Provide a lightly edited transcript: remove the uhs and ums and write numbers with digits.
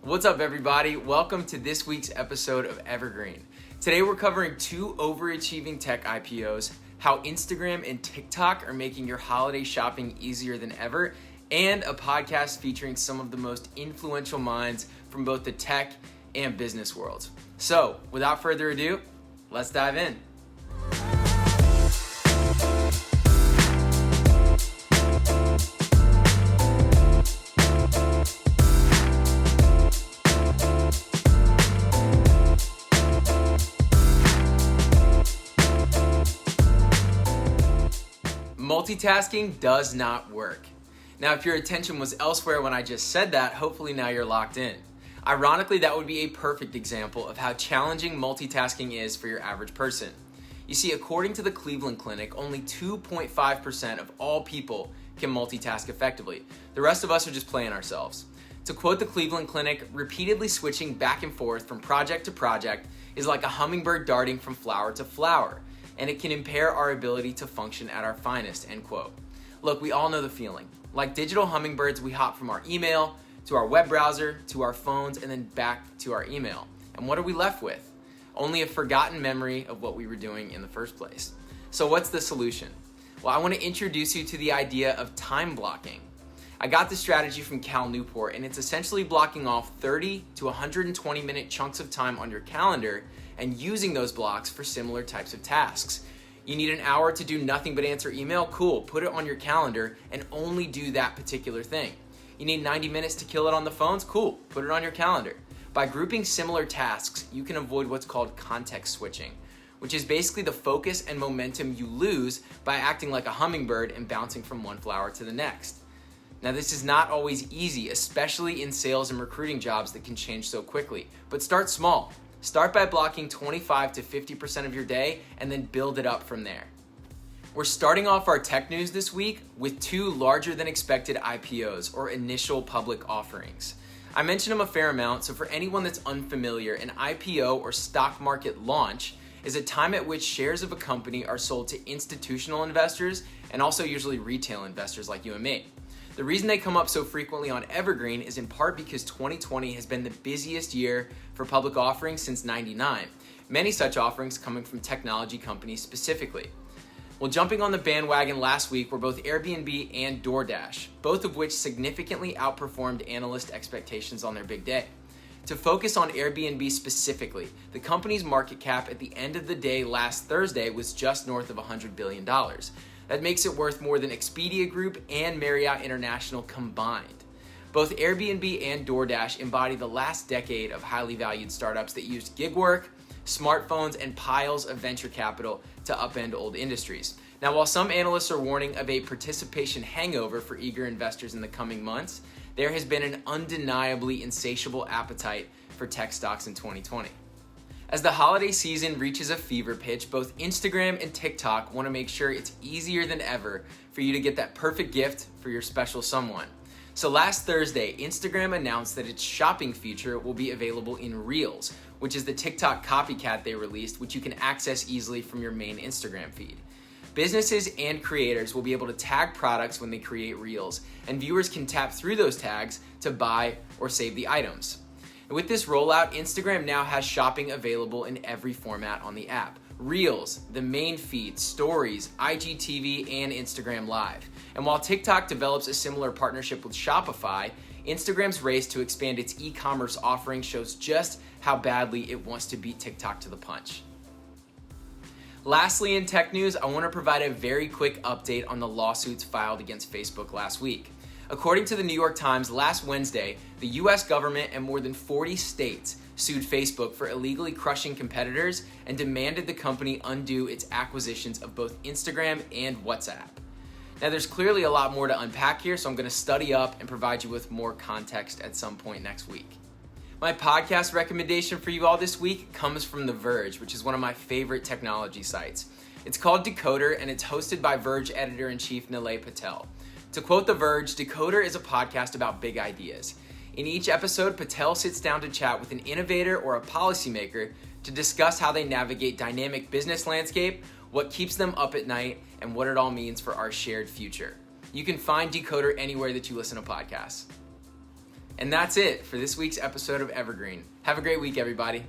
What's up, everybody? Welcome to this week's episode of Evergreen. Today we're covering two overachieving tech IPOs, how Instagram and TikTok are making your holiday shopping easier than ever, and a podcast featuring some of the most influential minds from both the tech and business worlds. So, without further ado, let's dive in. Multitasking does not work. Now, if your attention was elsewhere when I just said that, hopefully now you're locked in. Ironically, that would be a perfect example of how challenging multitasking is for your average person. You see, according to the Cleveland Clinic, only 2.5% of all people can multitask effectively. The rest of us are just playing ourselves. To quote the Cleveland Clinic, repeatedly switching back and forth from project to project is like a hummingbird darting from flower to flower, and it can impair our ability to function at our finest, end quote. Look, we all know the feeling. Like digital hummingbirds, we hop from our email to our web browser to our phones and then back to our email. And what are we left with? Only a forgotten memory of what we were doing in the first place. So what's the solution? Well, I want to introduce you to the idea of time blocking. I got this strategy from Cal Newport, and it's essentially blocking off 30 to 120 minute chunks of time on your calendar and using those blocks for similar types of tasks. You need an hour to do nothing but answer email? Cool, put it on your calendar and only do that particular thing. You need 90 minutes to kill it on the phones? Cool, put it on your calendar. By grouping similar tasks, you can avoid what's called context switching, which is basically the focus and momentum you lose by acting like a hummingbird and bouncing from one flower to the next. Now, this is not always easy, especially in sales and recruiting jobs that can change so quickly, but start small. Start by blocking 25 to 50% of your day and then build it up from there. We're starting off our tech news this week with two larger than expected IPOs, or initial public offerings. I mentioned them a fair amount, so for anyone that's unfamiliar, an IPO or stock market launch is a time at which shares of a company are sold to institutional investors and also usually retail investors like you and me. The reason they come up so frequently on Evergreen is in part because 2020 has been the busiest year for public offerings since '99. Many such offerings coming from technology companies specifically. Well, jumping on the bandwagon last week were both Airbnb and DoorDash, both of which significantly outperformed analyst expectations on their big day. To focus on Airbnb specifically, the company's market cap at the end of the day last Thursday was just north of $100 billion. That makes it worth more than Expedia Group and Marriott International combined. Both Airbnb and DoorDash embody the last decade of highly valued startups that used gig work, smartphones, and piles of venture capital to upend old industries. Now, while some analysts are warning of a participation hangover for eager investors in the coming months, there has been an undeniably insatiable appetite for tech stocks in 2020. As the holiday season reaches a fever pitch, both Instagram and TikTok want to make sure it's easier than ever for you to get that perfect gift for your special someone. So last Thursday, Instagram announced that its shopping feature will be available in Reels, which is the TikTok copycat they released, which you can access easily from your main Instagram feed. Businesses and creators will be able to tag products when they create Reels, and viewers can tap through those tags to buy or save the items. With this rollout, Instagram now has shopping available in every format on the app. Reels, the main feed, Stories, IGTV, and Instagram Live. And while TikTok develops a similar partnership with Shopify, Instagram's race to expand its e-commerce offering shows just how badly it wants to beat TikTok to the punch. Lastly, in tech news, I want to provide a very quick update on the lawsuits filed against Facebook last week. According to the New York Times, last Wednesday, the US government and more than 40 states sued Facebook for illegally crushing competitors and demanded the company undo its acquisitions of both Instagram and WhatsApp. Now, there's clearly a lot more to unpack here, so I'm going to study up and provide you with more context at some point next week. My podcast recommendation for you all this week comes from The Verge, which is one of my favorite technology sites. It's called Decoder, and it's hosted by Verge editor-in-chief Nilay Patel. To quote The Verge, Decoder is a podcast about big ideas. In each episode, Patel sits down to chat with an innovator or a policymaker to discuss how they navigate dynamic business landscape what keeps them up at night, and what it all means for our shared future. You can find Decoder anywhere that you listen to podcasts. And that's it for this week's episode of Evergreen. Have a great week, everybody.